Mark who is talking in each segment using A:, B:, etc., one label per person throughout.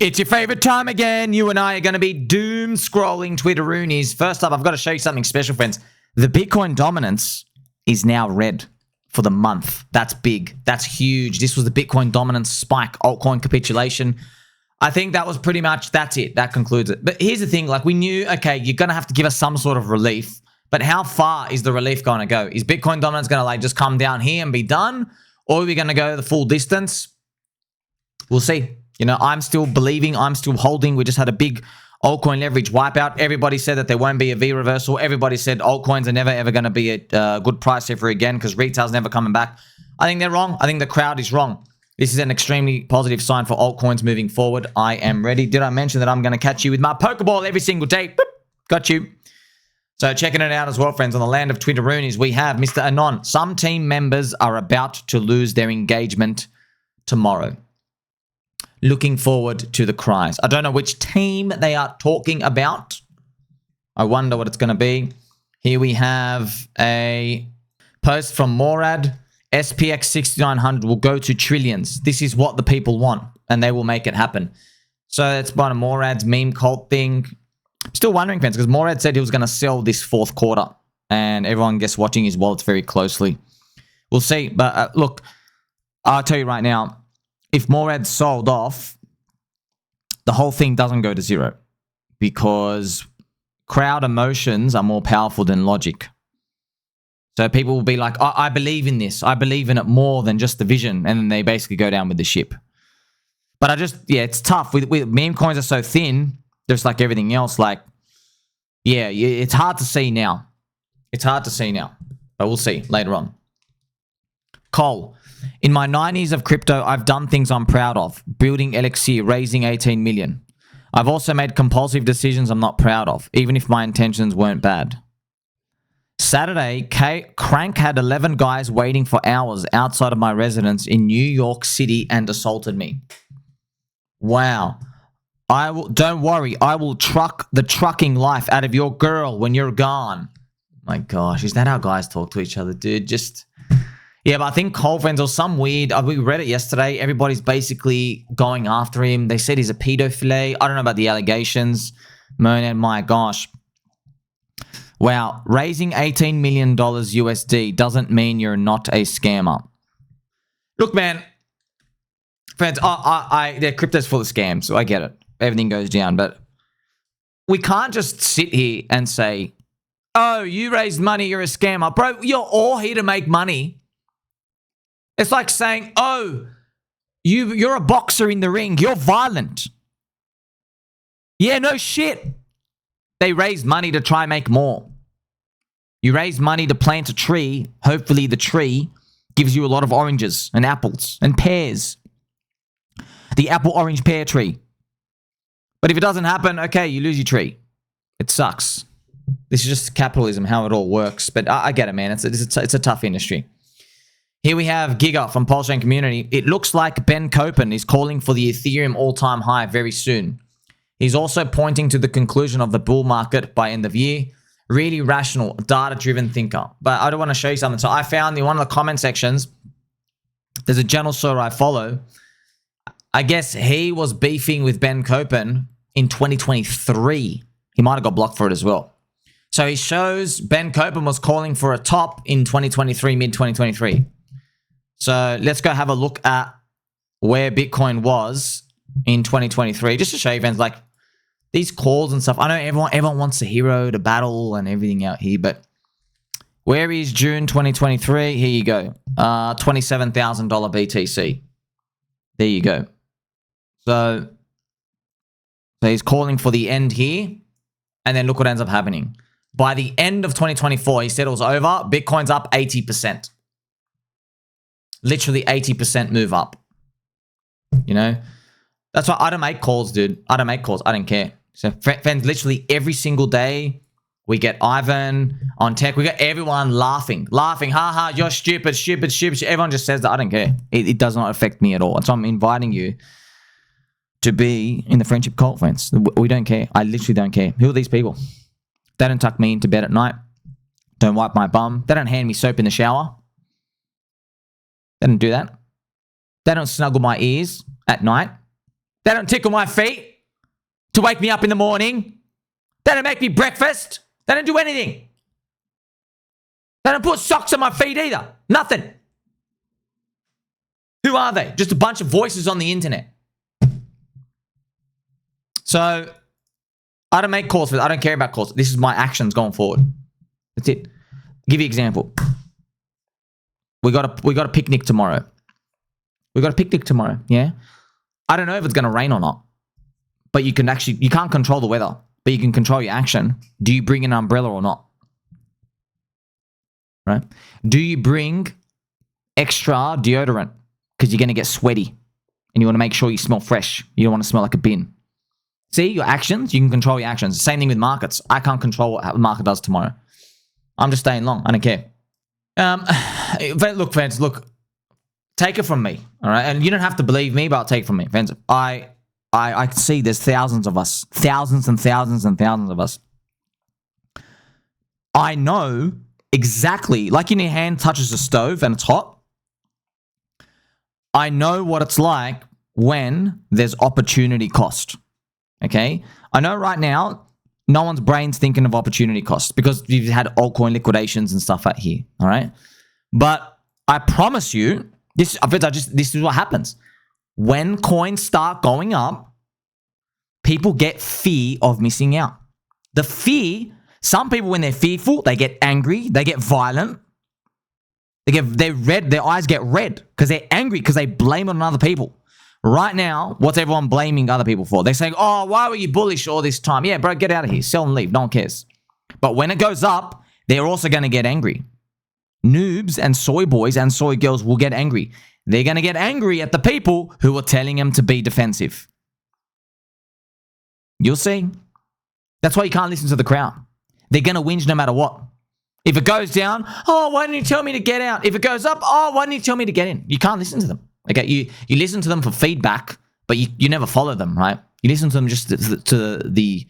A: It's your favorite time again. You and I are going to be doom scrolling Twitteroonies. First up, I've got to show you something special, friends. The Bitcoin dominance is now red for the month. That's big. That's huge. This was the Bitcoin dominance spike, altcoin capitulation. I think that was pretty much, that's it. That concludes it. But here's the thing, like we knew, okay, you're going to have to give us some sort of relief, but how far is the relief going to go? Is Bitcoin dominance going to like just come down here and be done? Or are we going to go the full distance? We'll see. You know, I'm still believing, I'm still holding. We just had a big altcoin leverage wipeout. Everybody said that there won't be a V reversal. Everybody said altcoins are never, ever going to be a good price ever again because retail's never coming back. I think they're wrong. I think the crowd is wrong. This is an extremely positive sign for altcoins moving forward. I am ready. Did I mention that I'm going to catch you with my Pokeball every single day? Boop, got you. So checking it out as well, friends. On the land of Twitteroonies, we have Mr. Anon. Some team members are about to lose their engagement tomorrow. Looking forward to the cries. I don't know which team they are talking about. I wonder what it's going to be. Here we have a post from Murad SPX 6900 will go to trillions. This is what the people want, and they will make it happen. So that's one of Murad's meme cult thing. I'm still wondering, friends, because Murad said he was going to sell this fourth quarter, and everyone gets watching his wallets very closely. We'll see. But look, I'll tell you right now, if Murad sold off, the whole thing doesn't go to zero because crowd emotions are more powerful than logic. So people will be like, I believe in this. I believe in it more than just the vision. And then they basically go down with the ship. But it's tough. With meme coins are so thin, just like everything else. Like, yeah, it's hard to see now. It's hard to see now. But we'll see later on. Cole. In my 90s of crypto, I've done things I'm proud of. Building Elixir, raising 18 million. I've also made compulsive decisions I'm not proud of, even if my intentions weren't bad. Saturday, Crank had 11 guys waiting for hours outside of my residence in New York City and assaulted me. Wow. Don't worry, I will truck the trucking life out of your girl when you're gone. My gosh, is that how guys talk to each other, dude? Yeah, but I think Cole, friends, or some weird, we read it yesterday, everybody's basically going after him. They said he's a pedophile. I don't know about the allegations. Man, my gosh. Wow, raising $18 million USD doesn't mean you're not a scammer. Look, man, friends, the crypto's full of scams, so I get it. Everything goes down, but we can't just sit here and say, oh, you raised money, you're a scammer. Bro, you're all here to make money. It's like saying, oh, you're a boxer in the ring. You're violent. Yeah, no shit. They raise money to try and make more. You raise money to plant a tree. Hopefully the tree gives you a lot of oranges and apples and pears. The apple-orange pear tree. But if it doesn't happen, okay, you lose your tree. It sucks. This is just capitalism, how it all works. But I get it, man. It's a tough industry. Here we have Giga from PulseChain Community. It looks like Ben Copen is calling for the Ethereum all-time high very soon. He's also pointing to the conclusion of the bull market by end of year. Really rational, data-driven thinker. But I do want to show you something. So I found in one of the comment sections, there's a channel sir I follow. I guess he was beefing with Ben Copen in 2023. He might have got blocked for it as well. So he shows Ben Copen was calling for a top in 2023, mid-2023. So let's go have a look at where Bitcoin was in 2023, just to show you, friends, like these calls and stuff. I know everyone wants a hero to battle and everything out here, but where is June 2023? Here you go. $27,000 BTC. There you go. So he's calling for the end here, and then look what ends up happening. By the end of 2024, he said it was over. Bitcoin's up 80%. Literally 80% move up. You know? That's why I don't make calls, dude. I don't make calls. I don't care. So, friends, literally every single day, we get Ivan on tech. We got everyone laughing. Ha, you're stupid. Everyone just says that. I don't care. It does not affect me at all. And so I'm inviting you to be in the friendship cult, friends. We don't care. I literally don't care. Who are these people? They don't tuck me into bed at night. Don't wipe my bum. They don't hand me soap in the shower. They don't do that. They don't snuggle my ears at night. They don't tickle my feet to wake me up in the morning. They don't make me breakfast. They don't do anything. They don't put socks on my feet either. Nothing. Who are they? Just a bunch of voices on the internet. So, I don't make calls for this. I don't care about calls. This is my actions going forward. That's it. Give you an example. We got a picnic tomorrow. Yeah? I don't know if it's going to rain or not. But you can't control the weather. But you can control your action. Do you bring an umbrella or not? Right? Do you bring extra deodorant? Because you're going to get sweaty. And you want to make sure you smell fresh. You don't want to smell like a bin. See, your actions, you can control your actions. Same thing with markets. I can't control what the market does tomorrow. I'm just staying long. I don't care. Look, friends, look. Take it from me, all right? And you don't have to believe me, but I'll take it from me. Friends, I see there's thousands of us. Thousands and thousands and thousands of us. I know exactly, like when your hand touches a stove and it's hot. I know what it's like when there's opportunity cost. Okay? I know right now, no one's brain's thinking of opportunity cost because you've had altcoin liquidations and stuff out here. All right? But I promise you, this is what happens. When coins start going up, people get fear of missing out. The fear, some people when they're fearful, they get angry, they get violent. Their eyes get red because they're angry because they blame it on other people. Right now, what's everyone blaming other people for? They're saying, oh, why were you bullish all this time? Yeah, bro, get out of here. Sell and leave. No one cares. But when it goes up, they're also going to get angry. Noobs and soy boys and soy girls will get angry. They're going to get angry at the people who are telling them to be defensive. You'll see. That's why you can't listen to the crowd. They're going to whinge no matter what. If it goes down, oh, why didn't you tell me to get out? If it goes up, oh, why didn't you tell me to get in? You can't listen to them. Okay, you listen to them for feedback, but you never follow them, right? You listen to them just to the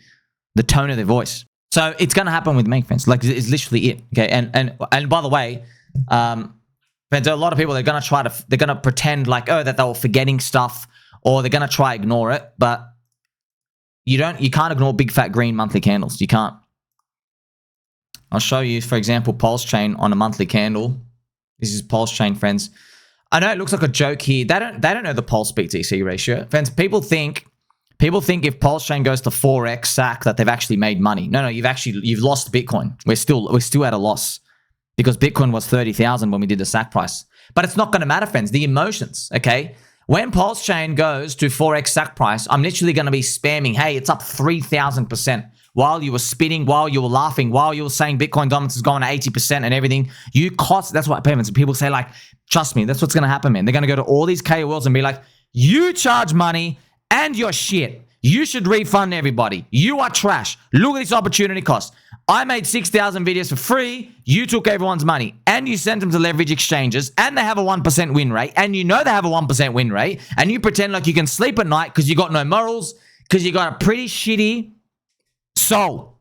A: tone of their voice. So it's going to happen with me, friends. Like, it's literally it. Okay, and by the way, friends, a lot of people, they're going to pretend like, oh, that they were forgetting stuff, or they're going to try ignore it, but you can't ignore big fat green monthly candles. You can't. I'll show you, for example, PulseChain on a monthly candle. This is PulseChain, friends. I know it looks like a joke here. They don't know the Pulse-BTC ratio. Friends, people think if PulseChain goes to 4x SAC that they've actually made money. No, you've lost Bitcoin. We're still at a loss because Bitcoin was 30,000 when we did the SAC price. But it's not going to matter, friends. The emotions, okay? When PulseChain goes to 4x SAC price, I'm literally going to be spamming, hey, it's up 3,000%. While you were spitting, while you were laughing, while you were saying Bitcoin dominance is going to 80% and everything, that's what payments. People say, like, trust me, that's what's going to happen, man. They're going to go to all these KOLs and be like, you charge money and you're shit. You should refund everybody. You are trash. Look at this opportunity cost. I made 6,000 videos for free. You took everyone's money and you sent them to leverage exchanges and they have a 1% win rate and you know they have a 1% win rate and you pretend like you can sleep at night because you got no morals, because you got a pretty shitty soul.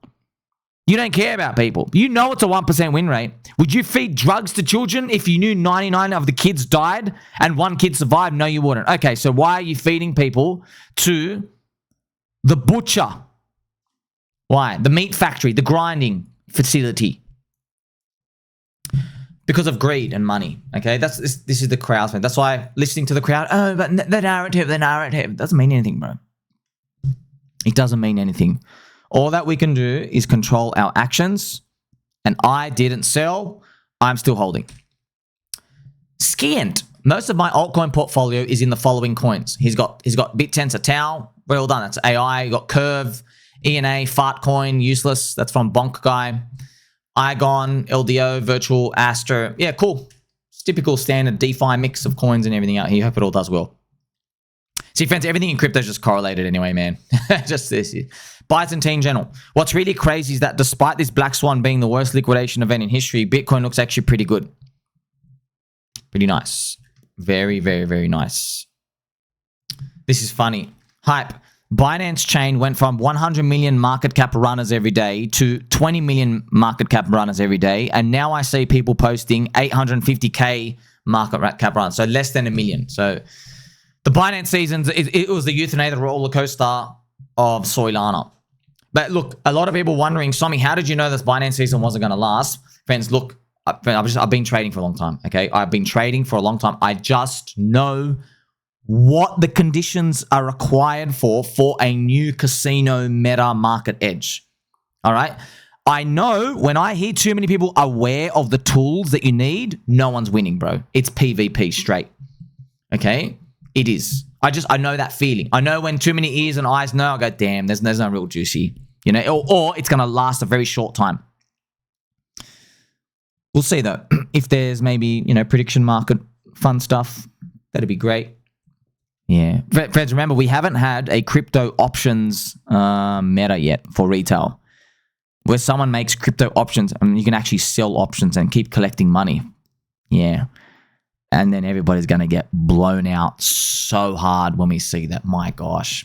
A: You don't care about people. You know it's a 1% win rate. Would you feed drugs to children if you knew 99 of the kids died and one kid survived? No, you wouldn't. Okay, so why are you feeding people to the butcher? Why? The meat factory, the grinding facility. Because of greed and money. Okay, this is the crowd. That's why listening to the crowd, oh, but the narrative doesn't mean anything, bro. It doesn't mean anything. All that we can do is control our actions. And I didn't sell. I'm still holding. Scant. Most of my altcoin portfolio is in the following coins. He's got BitTensor Tau. Well done. That's AI. You got Curve, ENA, Fartcoin, useless. That's from Bonk Guy. Igon, LDO, Virtual, Astra. Yeah, cool. It's typical standard DeFi mix of coins and everything out here. Hope it all does well. See, friends, everything in crypto is just correlated anyway, man. Just this. Byzantine General. What's really crazy is that despite this Black Swan being the worst liquidation event in history, Bitcoin looks actually pretty good. Pretty nice. Very, very, very nice. This is funny. Hype. Binance chain went from 100 million market cap runners every day to 20 million market cap runners every day. And now I see people posting 850K market cap runners. So less than a million. So The Binance seasons, it was the euthanasia roller coaster of Solana. But look, a lot of people wondering, Somi, how did you know this Binance season wasn't going to last? Friends, look, I've been trading for a long time, okay? I've been trading for a long time. I just know what the conditions are required for a new casino meta market edge, all right? I know when I hear too many people aware of the tools that you need, no one's winning, bro. It's PvP straight, okay? It is. I know that feeling. I know when too many ears and eyes know, I go, damn, there's no real juicy, you know, or it's going to last a very short time. We'll see, though. If there's maybe, you know, prediction market fun stuff, that'd be great. Yeah. Friends, remember, we haven't had a crypto options meta yet for retail, where someone makes crypto options and you can actually sell options and keep collecting money. Yeah. And then everybody's going to get blown out so hard when we see that. My gosh.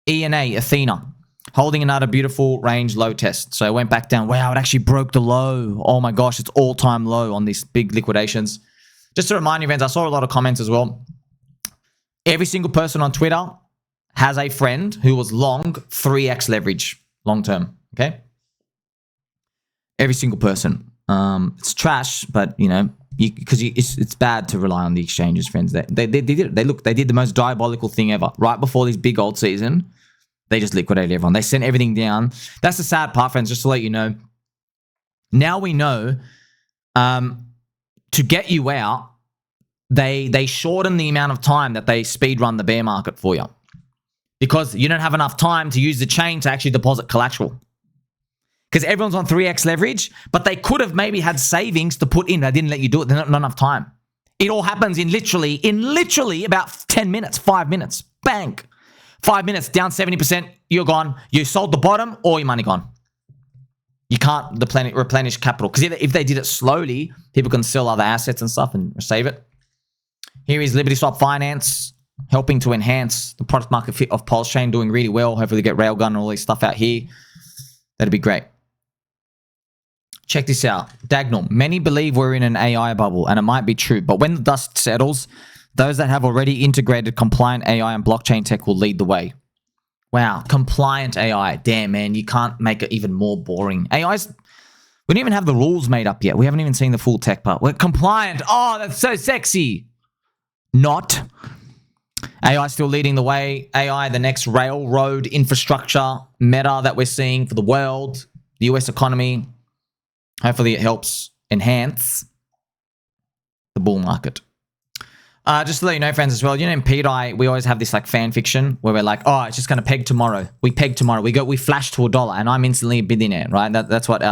A: ENA, Athena, holding another beautiful range low test. So it went back down. Wow, it actually broke the low. Oh my gosh, it's all-time low on these big liquidations. Just to remind you, friends, I saw a lot of comments as well. Every single person on Twitter has a friend who was long 3x leverage long-term, okay? Every single person. It's trash, but, you know, because it's bad to rely on the exchanges, friends. They did it. They did the most diabolical thing ever. Right before this big old season, they just liquidated everyone. They sent everything down. That's the sad part, friends, just to let you know. Now we know to get you out, they shorten the amount of time that they speed run the bear market for you, because you don't have enough time to use the chain to actually deposit collateral. Because everyone's on 3x leverage, but they could have maybe had savings to put in. They didn't let you do it. There's not enough time. It all happens in literally about 10 minutes, 5 minutes. Bang. 5 minutes, down 70%, you're gone. You sold the bottom, all your money gone. You can't replenish capital. Because if they did it slowly, people can sell other assets and stuff and save it. Here is LibertySwap Finance, helping to enhance the product market fit of PulseChain, doing really well. Hopefully get Railgun and all this stuff out here. That'd be great. Check this out. Dagnall. Many believe we're in an AI bubble, and it might be true, but when the dust settles, those that have already integrated compliant AI and blockchain tech will lead the way. Wow. Compliant AI. Damn, man. You can't make it even more boring. AI's... We don't even have the rules made up yet. We haven't even seen the full tech part. We're compliant. Oh, that's so sexy. Not. AI still leading the way. AI, the next railroad infrastructure meta that we're seeing for the world, the US economy. Hopefully it helps enhance the bull market. Just to let you know, friends, as well, you know, in pDAI, we always have this like fan fiction where we're like, oh, it's just going to peg tomorrow. We peg tomorrow. We flash to $1 and I'm instantly a billionaire, right? That's what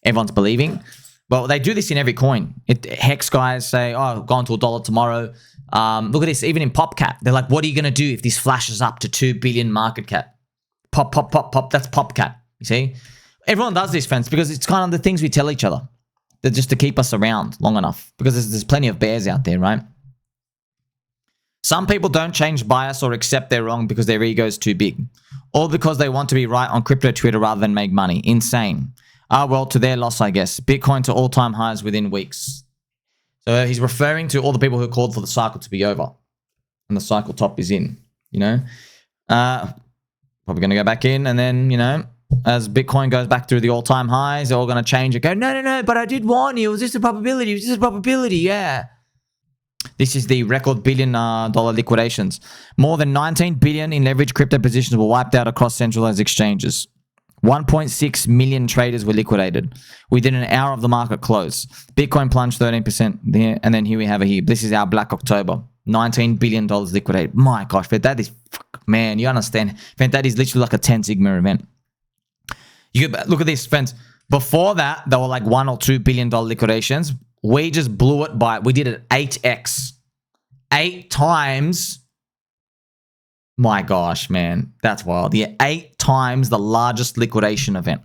A: everyone's believing. But they do this in every coin. Hex guys say, oh, gone to $1 tomorrow. Look at this. Even in PopCap, they're like, what are you going to do if this flashes up to 2 billion market cap? Pop, pop, pop, pop. That's PopCap. You see? Everyone does this, friends, because it's kind of the things we tell each other. They're just to keep us around long enough. Because there's plenty of bears out there, right? Some people don't change bias or accept they're wrong because their ego is too big. Or because they want to be right on crypto Twitter rather than make money. Insane. Well, to their loss, I guess. Bitcoin to all-time highs within weeks. So he's referring to all the people who called for the cycle to be over. And the cycle top is in, you know. Probably going to go back in and then, you know, as Bitcoin goes back through the all-time highs, they're all going to change and go, no, but I did warn you. It was just a probability. It was just a probability, yeah. This is the record $1 billion liquidations. More than 19 billion in leveraged crypto positions were wiped out across centralized exchanges. 1.6 million traders were liquidated within an hour of the market close. Bitcoin plunged 13% there, and then here we have it here. This is our Black October. $19 billion liquidated. My gosh, that is, man, you understand. That is literally like a 10 Sigma event. You look at this, friends. Before that, there were like $1 or $2 billion liquidations. We just blew it by, we did it 8x. 8 times. My gosh, man. That's wild. Yeah, 8 times the largest liquidation event.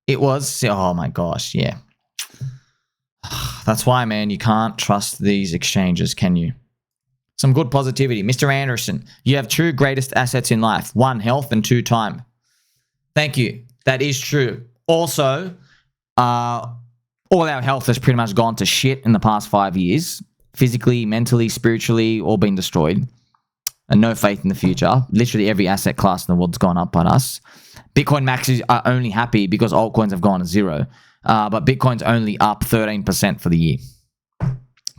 A: It was, oh my gosh, yeah. That's why, man, you can't trust these exchanges, can you? Some good positivity. Mr. Anderson, you have 2 greatest assets in life. 1, health, and 2, time. Thank you. That is true. Also, all our health has pretty much gone to shit in the past 5 years. physically, mentally, spiritually, all been destroyed. And no faith in the future. Literally every asset class in the world's gone up on us. Bitcoin maxis are only happy because altcoins have gone to zero. But Bitcoin's only up 13% for the year.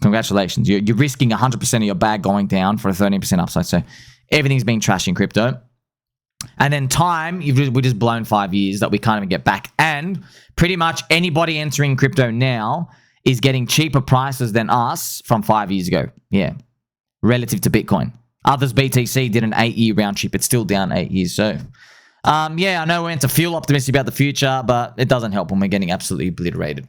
A: Congratulations. You're risking 100% of your bag going down for a 13% upside. So everything's been trash in crypto. And then time, we've just blown 5 years that we can't even get back. And pretty much anybody entering crypto now is getting cheaper prices than us from 5 years ago. Yeah. Relative to Bitcoin. Others, BTC did an 8-year round trip. It's still down 8 years. So, yeah, I know we're into feel optimistic about the future, but it doesn't help when we're getting absolutely obliterated.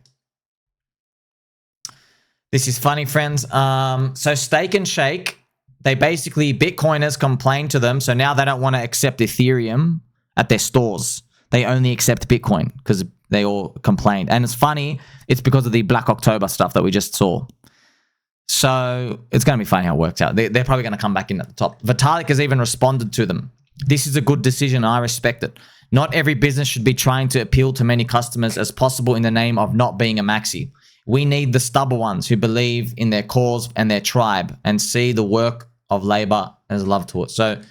A: This is funny, friends. So Stake and Shake, they basically, Bitcoiners complained to them, so now they don't want to accept Ethereum at their stores. They only accept Bitcoin because they all complained. And it's funny, it's because of the Black October stuff that we just saw. So it's going to be funny how it works out. They're probably going to come back in at the top. Vitalik has even responded to them. This is a good decision. I respect it. Not every business should be trying to appeal to many customers as possible in the name of not being a maxi. We need the stubborn ones who believe in their cause and their tribe and see the work of labor as love to it. So,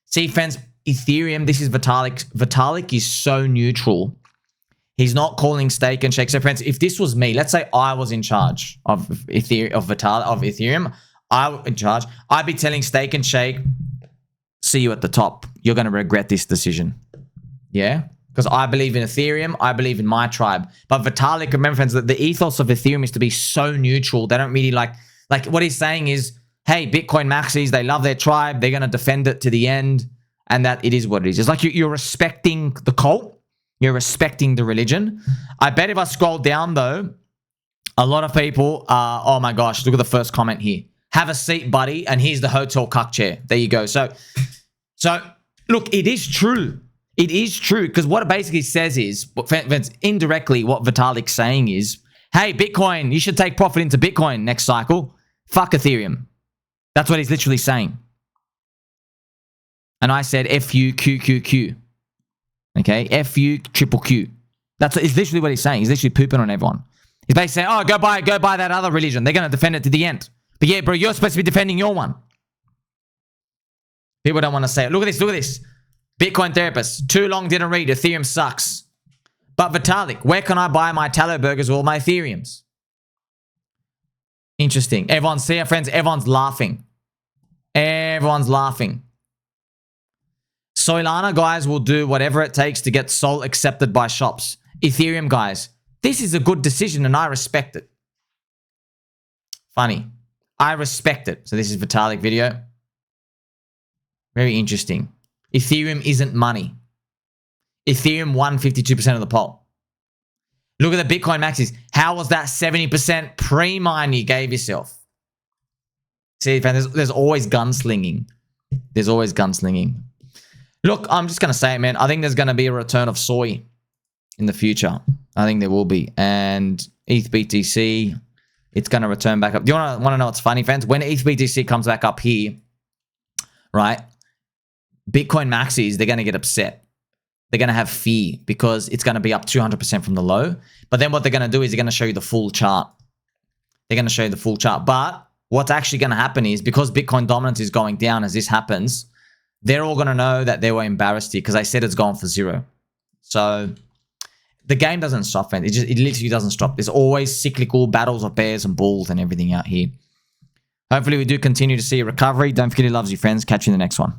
A: see, friends, Ethereum, this is Vitalik. Vitalik is so neutral. He's not calling Stake and Shake. So, friends, if this was me, let's say I was in charge of Ethereum, I'd be telling Stake and Shake, see you at the top. You're going to regret this decision. Yeah? Because I believe in Ethereum. I believe in my tribe. But Vitalik, remember, friends, that the ethos of Ethereum is to be so neutral. They don't really like what he's saying is, hey, Bitcoin maxis, they love their tribe. They're going to defend it to the end. And that it is what it is. It's like you're respecting the cult. You're respecting the religion. I bet if I scroll down, though, a lot of people are, oh my gosh, look at the first comment here. Have a seat, buddy, and here's the hotel cuck chair. There you go. So look, it is true. It is true, because what it basically says is, indirectly, what Vitalik's saying is, hey, Bitcoin, you should take profit into Bitcoin next cycle. Fuck Ethereum. That's what he's literally saying. And I said, F-U-Q-Q-Q. Okay, F-U-triple-Q. It's literally what he's saying. He's literally pooping on everyone. He's basically saying, oh, go buy that other religion. They're going to defend it to the end. But yeah, bro, you're supposed to be defending your one. People don't want to say it. Look at this, look at this. Bitcoin therapist. Too long, didn't read. Ethereum sucks. But Vitalik, where can I buy my tallow burgers or my Ethereums? Interesting. Everyone's, see our friends, everyone's laughing. Everyone's laughing. Solana guys will do whatever it takes to get Sol accepted by shops. Ethereum guys, this is a good decision and I respect it. Funny. I respect it. So this is Vitalik video. Very interesting. Ethereum isn't money. Ethereum won 52% of the poll. Look at the Bitcoin maxis. How was that 70% pre-mine you gave yourself? See, there's always gunslinging. There's always gunslinging. Look, I'm just going to say it, man. I think there's going to be a return of soy in the future. I think there will be. And ETH-BTC, it's going to return back up. Do you want to know what's funny, friends? When ETH-BTC comes back up here, right, Bitcoin maxis, they're going to get upset. They're going to have fear because it's going to be up 200% from the low. But then what they're going to do is they're going to show you the full chart. They're going to show you the full chart. But what's actually going to happen is because Bitcoin dominance is going down as this happens, they're all going to know that they were embarrassed here because I said it's gone for zero. So the game doesn't stop, man. It literally doesn't stop. There's always cyclical battles of bears and bulls and everything out here. Hopefully we do continue to see a recovery. Don't forget he loves you, friends. Catch you in the next one.